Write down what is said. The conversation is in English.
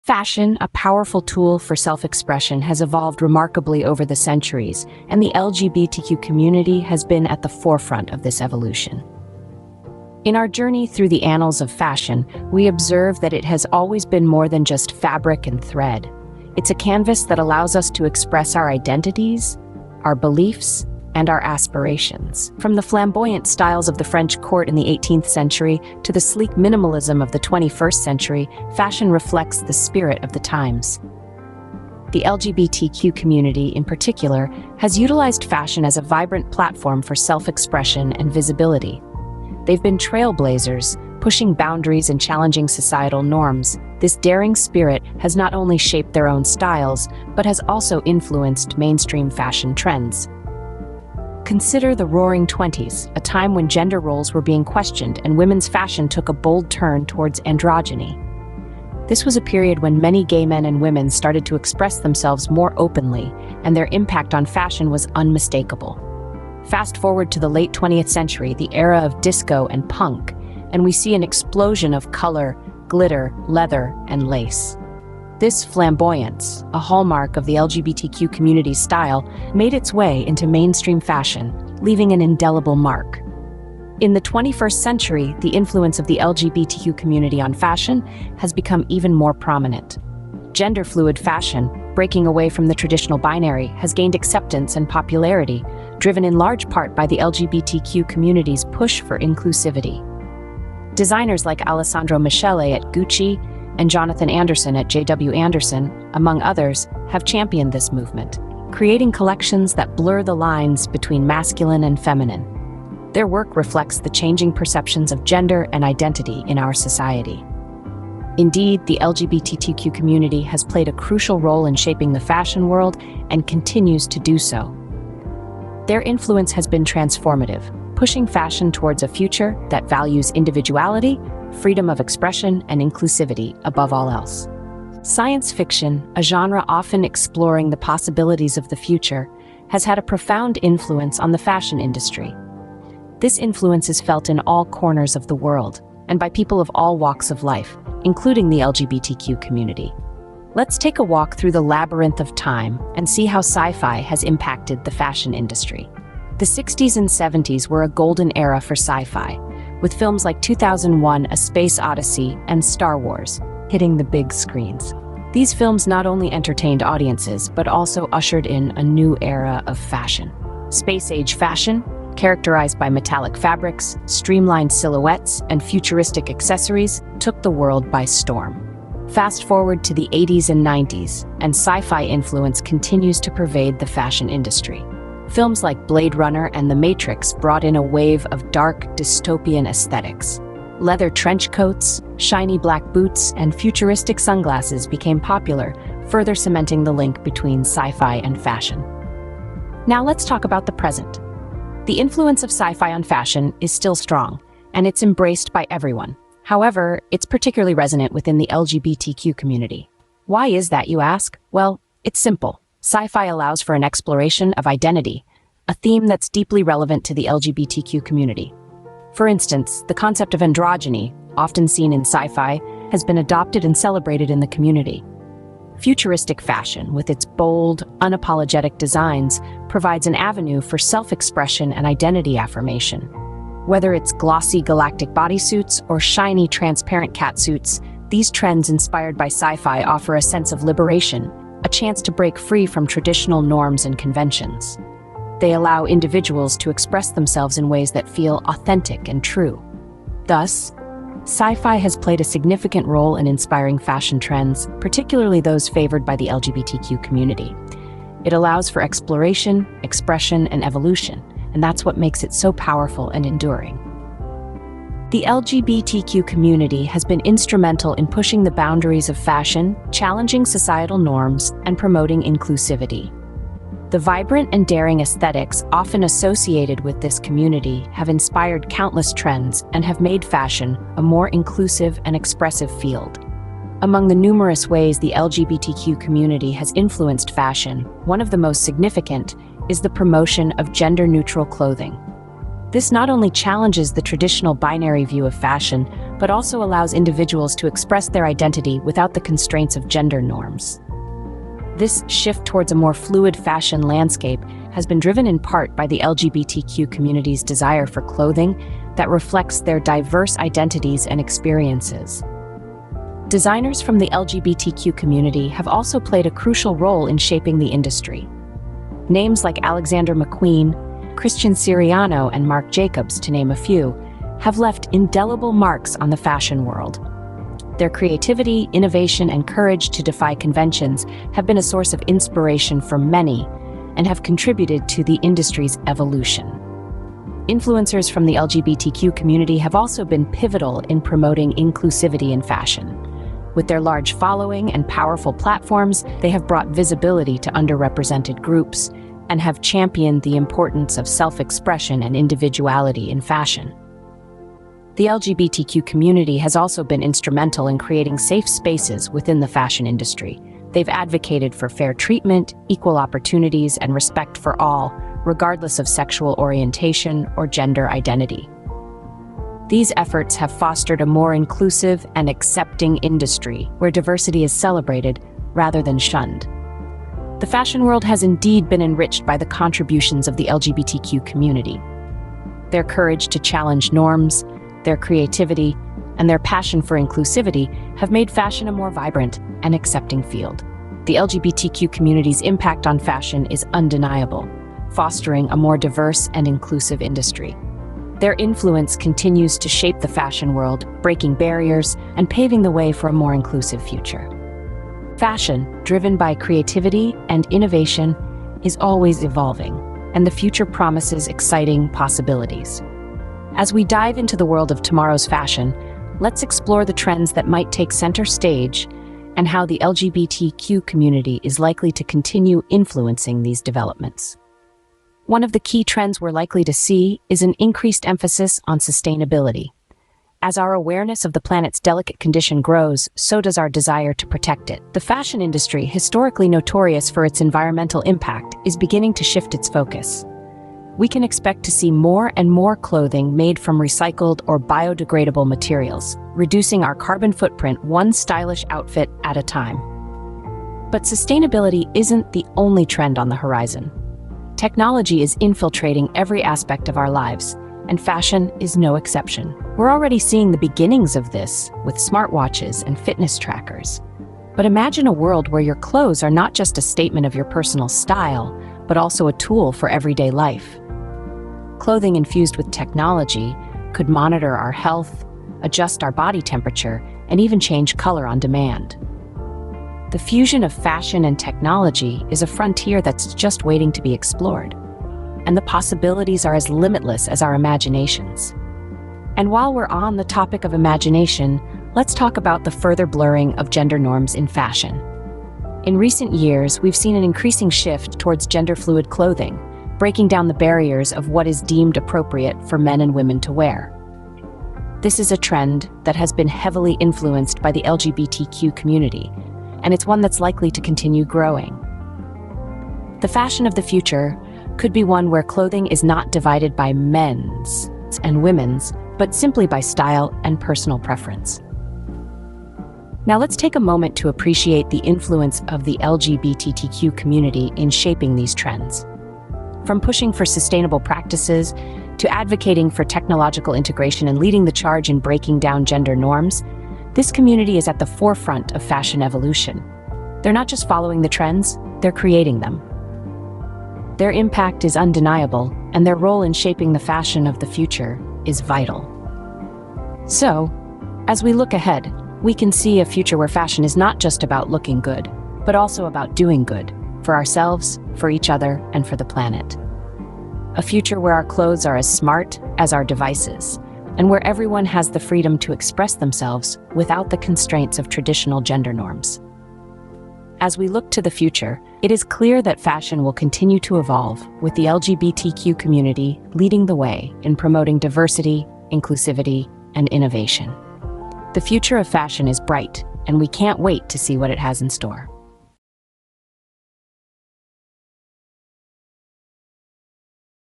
Fashion, a powerful tool for self-expression, has evolved remarkably over the centuries, and the LGBTQ community has been at the forefront of this evolution. In our journey through the annals of fashion, we observe that it has always been more than just fabric and thread. It's a canvas that allows us to express our identities, our beliefs, and our aspirations. From the flamboyant styles of the French court in the 18th century to the sleek minimalism of the 21st century, fashion reflects the spirit of the times. The LGBTQ community, in particular, has utilized fashion as a vibrant platform for self-expression and visibility. They've been trailblazers, pushing boundaries and challenging societal norms. This daring spirit has not only shaped their own styles, but has also influenced mainstream fashion trends. Consider the Roaring Twenties, a time when gender roles were being questioned and women's fashion took a bold turn towards androgyny. This was a period when many gay men and women started to express themselves more openly, and their impact on fashion was unmistakable. Fast forward to the late 20th century, the era of disco and punk, and we see an explosion of color, glitter, leather, and lace. This flamboyance, a hallmark of the LGBTQ community's style, made its way into mainstream fashion, leaving an indelible mark. In the 21st century, the influence of the LGBTQ community on fashion has become even more prominent. Gender-fluid fashion, breaking away from the traditional binary, has gained acceptance and popularity, driven in large part by the LGBTQ community's push for inclusivity. Designers like Alessandro Michele at Gucci and Jonathan Anderson at JW Anderson, among others, have championed this movement, creating collections that blur the lines between masculine and feminine. Their work reflects the changing perceptions of gender and identity in our society. Indeed, the LGBTQ community has played a crucial role in shaping the fashion world and continues to do so. Their influence has been transformative, pushing fashion towards a future that values individuality, freedom of expression, and inclusivity above all else. Science fiction, a genre often exploring the possibilities of the future, has had a profound influence on the fashion industry. This influence is felt in all corners of the world, and by people of all walks of life, including the LGBTQ community. Let's take a walk through the labyrinth of time and see how sci-fi has impacted the fashion industry. The 60s and 70s were a golden era for sci-fi, with films like 2001: A Space Odyssey and Star Wars hitting the big screens. These films not only entertained audiences, but also ushered in a new era of fashion. Space-age fashion, characterized by metallic fabrics, streamlined silhouettes, and futuristic accessories, took the world by storm. Fast forward to the 80s and 90s, and sci-fi influence continues to pervade the fashion industry. Films like Blade Runner and The Matrix brought in a wave of dark, dystopian aesthetics. Leather trench coats, shiny black boots, and futuristic sunglasses became popular, further cementing the link between sci-fi and fashion. Now let's talk about the present. The influence of sci-fi on fashion is still strong, and it's embraced by everyone. However, it's particularly resonant within the LGBTQ community. Why is that, you ask? Well, it's simple. Sci-fi allows for an exploration of identity, a theme that's deeply relevant to the LGBTQ community. For instance, the concept of androgyny, often seen in sci-fi, has been adopted and celebrated in the community. Futuristic fashion, with its bold, unapologetic designs, provides an avenue for self-expression and identity affirmation. Whether it's glossy galactic bodysuits or shiny transparent catsuits, these trends inspired by sci-fi offer a sense of liberation, a chance to break free from traditional norms and conventions. They allow individuals to express themselves in ways that feel authentic and true. Thus, sci-fi has played a significant role in inspiring fashion trends, particularly those favored by the LGBTQ community. It allows for exploration, expression, and evolution, and that's what makes it so powerful and enduring. The LGBTQ community has been instrumental in pushing the boundaries of fashion, challenging societal norms, and promoting inclusivity. The vibrant and daring aesthetics often associated with this community have inspired countless trends and have made fashion a more inclusive and expressive field. Among the numerous ways the LGBTQ community has influenced fashion, one of the most significant is the promotion of gender-neutral clothing. This not only challenges the traditional binary view of fashion, but also allows individuals to express their identity without the constraints of gender norms. This shift towards a more fluid fashion landscape has been driven in part by the LGBTQ community's desire for clothing that reflects their diverse identities and experiences. Designers from the LGBTQ community have also played a crucial role in shaping the industry. Names like Alexander McQueen, Christian Siriano, and Marc Jacobs, to name a few, have left indelible marks on the fashion world. Their creativity, innovation, and courage to defy conventions have been a source of inspiration for many and have contributed to the industry's evolution. Influencers from the LGBTQ community have also been pivotal in promoting inclusivity in fashion. With their large following and powerful platforms, they have brought visibility to underrepresented groups and have championed the importance of self-expression and individuality in fashion. The LGBTQ community has also been instrumental in creating safe spaces within the fashion industry. They've advocated for fair treatment, equal opportunities, and respect for all, regardless of sexual orientation or gender identity. These efforts have fostered a more inclusive and accepting industry where diversity is celebrated rather than shunned. The fashion world has indeed been enriched by the contributions of the LGBTQ community. Their courage to challenge norms, their creativity, and their passion for inclusivity have made fashion a more vibrant and accepting field. The LGBTQ community's impact on fashion is undeniable, fostering a more diverse and inclusive industry. Their influence continues to shape the fashion world, breaking barriers and paving the way for a more inclusive future. Fashion, driven by creativity and innovation, is always evolving, and the future promises exciting possibilities. As we dive into the world of tomorrow's fashion, let's explore the trends that might take center stage and how the LGBTQ community is likely to continue influencing these developments. One of the key trends we're likely to see is an increased emphasis on sustainability. As our awareness of the planet's delicate condition grows, so does our desire to protect it. The fashion industry, historically notorious for its environmental impact, is beginning to shift its focus. We can expect to see more and more clothing made from recycled or biodegradable materials, reducing our carbon footprint one stylish outfit at a time. But sustainability isn't the only trend on the horizon. Technology is infiltrating every aspect of our lives, and fashion is no exception. We're already seeing the beginnings of this with smartwatches and fitness trackers. But imagine a world where your clothes are not just a statement of your personal style, but also a tool for everyday life. Clothing infused with technology could monitor our health, adjust our body temperature, and even change color on demand. The fusion of fashion and technology is a frontier that's just waiting to be explored, and the possibilities are as limitless as our imaginations. And while we're on the topic of imagination, let's talk about the further blurring of gender norms in fashion. In recent years, we've seen an increasing shift towards gender-fluid clothing, breaking down the barriers of what is deemed appropriate for men and women to wear. This is a trend that has been heavily influenced by the LGBTQ community, and it's one that's likely to continue growing. The fashion of the future could be one where clothing is not divided by men's and women's, but simply by style and personal preference. Now let's take a moment to appreciate the influence of the LGBTQ community in shaping these trends. From pushing for sustainable practices to advocating for technological integration and leading the charge in breaking down gender norms, this community is at the forefront of fashion evolution. They're not just following the trends, they're creating them. Their impact is undeniable, and their role in shaping the fashion of the future is vital. So, as we look ahead, we can see a future where fashion is not just about looking good, but also about doing good, for ourselves, for each other, and for the planet. A future where our clothes are as smart as our devices, and where everyone has the freedom to express themselves without the constraints of traditional gender norms. As we look to the future, it is clear that fashion will continue to evolve, with the LGBTQ community leading the way in promoting diversity, inclusivity, and innovation. The future of fashion is bright, and we can't wait to see what it has in store.